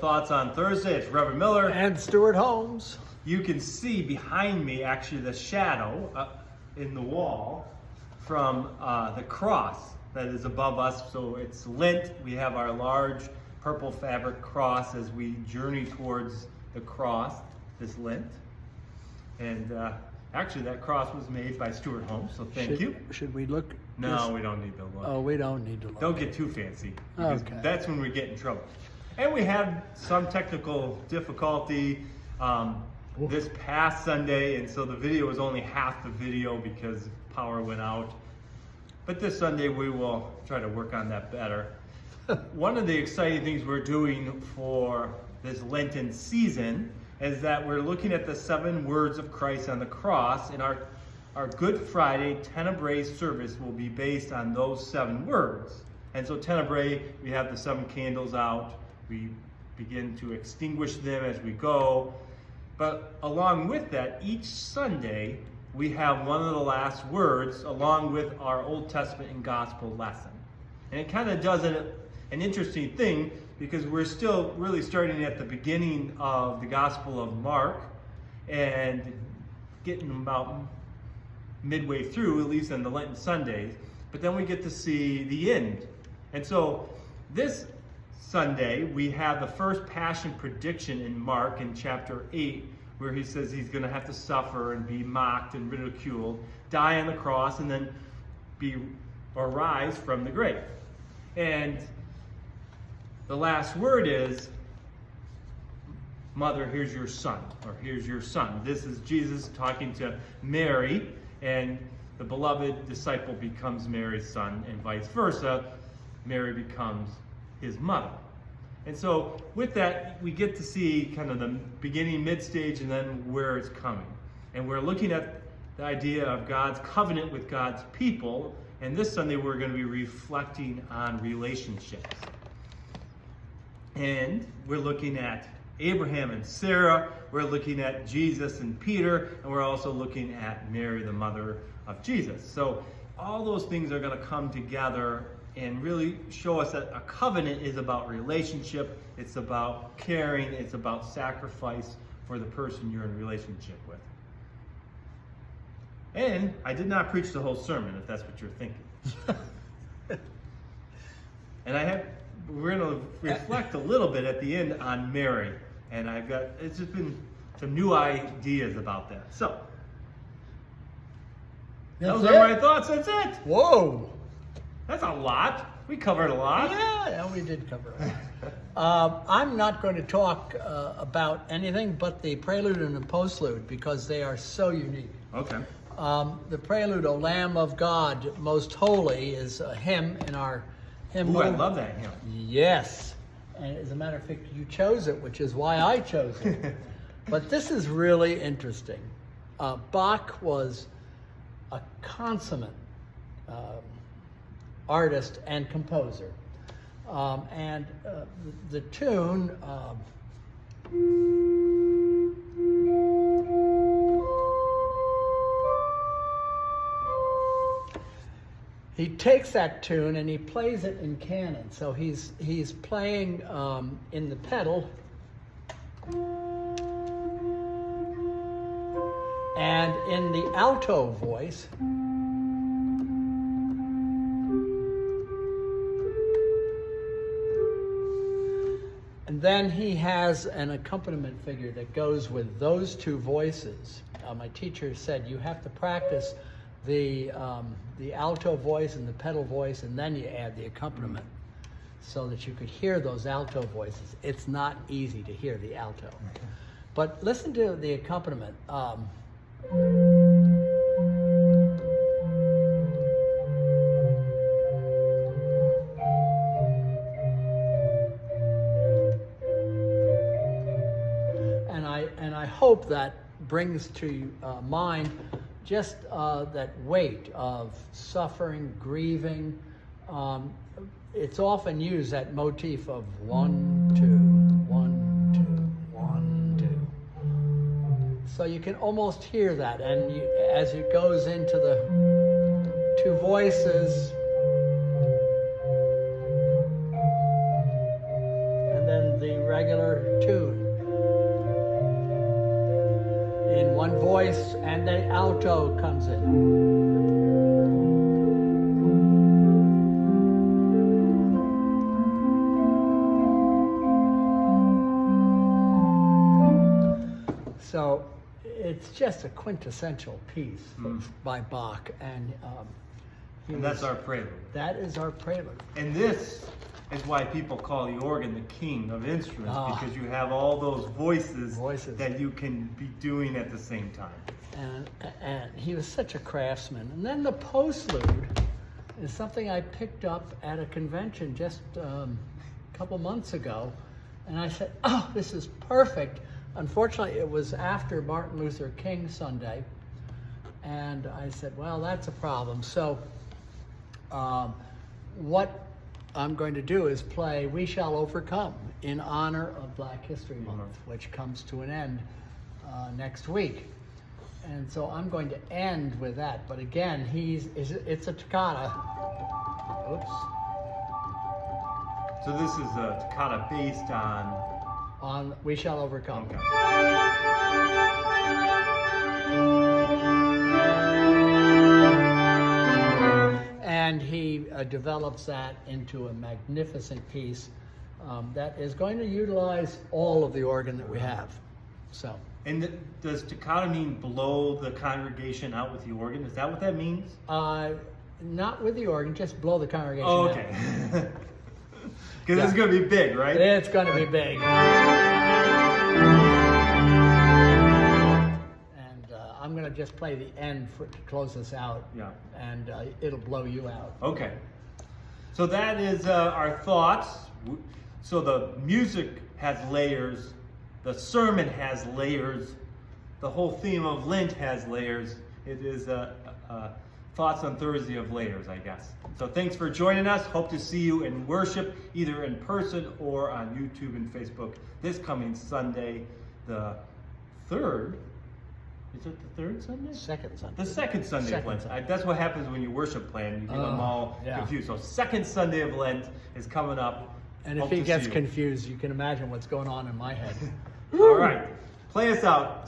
Thoughts on Thursday. It's Reverend Miller. And Stuart Holmes. You can see behind me actually the shadow in the wall from the cross that is above us. So it's Lent. We have our large purple fabric cross as we journey towards the cross this Lent. And actually that cross was made by Stuart Holmes, so thank you. Should we look? No, we don't need to look. Oh, we don't need to look. Don't get too fancy, because Okay. that's when we get in trouble. And we had some technical difficulty this past Sunday, and so the video was only half the video because power went out. But this Sunday we will try to work on that better. One of the exciting things we're doing for this Lenten season is that we're looking at the 7 words of Christ on the cross, and our Good Friday Tenebrae service will be based on those 7 words. And so Tenebrae, we have the 7 candles out. We begin to extinguish them as we go. But along with that, each Sunday, we have one of the last words along with our Old Testament and Gospel lesson. And it kind of does an interesting thing, because we're still really starting at the beginning of the Gospel of Mark and getting about midway through, at least on the Lenten Sundays, but then we get to see the end. And so this Sunday, we have the first passion prediction in Mark in chapter 8, where he says he's going to have to suffer and be mocked and ridiculed, die on the cross, and then rise from the grave. And the last word is, "Mother, here's your son," or "here's your son." This is Jesus talking to Mary, and the beloved disciple becomes Mary's son, and vice versa. Mary becomes his mother. And so with that, we get to see kind of the beginning, mid-stage, and then where it's coming. And we're looking at the idea of God's covenant with God's people. And this Sunday, we're going to be reflecting on relationships. And we're looking at Abraham and Sarah. We're looking at Jesus and Peter. And we're also looking at Mary, the mother of Jesus. So all those things are going to come together and really show us that a covenant is about relationship, it's about caring, it's about sacrifice for the person you're in relationship with. And I did not preach the whole sermon, if that's what you're thinking. And we're going to reflect a little bit at the end on Mary, and it's just been some new ideas about that. So, those are my thoughts, that's it. Whoa. That's a lot. We covered a lot. Yeah, we did cover it. I'm not going to talk about anything but the prelude and the postlude, because they are so unique. Okay. The prelude, "O Lamb of God, Most Holy," is a hymn in our hymn. Ooh, I love that hymn. Yes. And as a matter of fact, you chose it, which is why I chose it. But this is really interesting. Bach was a consummate artist and composer. And the tune, he takes that tune and he plays it in canon. So he's playing in the pedal, and in the alto voice, and then he has an accompaniment figure that goes with those 2 voices. My teacher said you have to practice the alto voice and the pedal voice, and then you add the accompaniment so that you could hear those alto voices. It's not easy to hear the alto. Okay. But listen to the accompaniment. And I hope that brings to mind just that weight of suffering, grieving. It's often used, that motif of 1, 2, 1, 2, 1, 2. So you can almost hear that, and as it goes into the 2 voices, and then the regular and the alto comes in. So it's just a quintessential piece by Bach, and that's our prelude. That is our prelude. And this is why people call the organ the king of instruments, because you have all those voices that you can be doing at the same time. And he was such a craftsman. And then the postlude is something I picked up at a convention just a couple months ago, and I said, "Oh, this is perfect." Unfortunately, it was after Martin Luther King Sunday, and I said, well, that's a problem. So what I'm going to do is play We Shall Overcome in honor of Black History Month, which comes to an end next week. And so I'm going to end with that. But again, it's a toccata. Oops. So this is a toccata based on We Shall Overcome. Okay. And he develops that into a magnificent piece that is going to utilize all of the organ that we have. So. And does toccata mean blow the congregation out with the organ? Is that what that means? Not with the organ, just blow the congregation out. Okay. Because it's going to be big, right? It's going to be big. And I'm going to just play the end to close this out. Yeah. And it'll blow you out. Okay. So that is our thoughts. So the music has layers. The sermon has layers. The whole theme of Lent has layers. It is Thoughts on Thursday of layers, I guess. So thanks for joining us. Hope to see you in worship, either in person or on YouTube and Facebook this coming Sunday, the 3rd. Is it the 3rd Sunday? Second Sunday. The second Sunday of Lent. That's what happens when you worship plan. You get them all confused. So second Sunday of Lent is coming up. And if he gets confused, you can imagine what's going on in my head. All right. Play us out.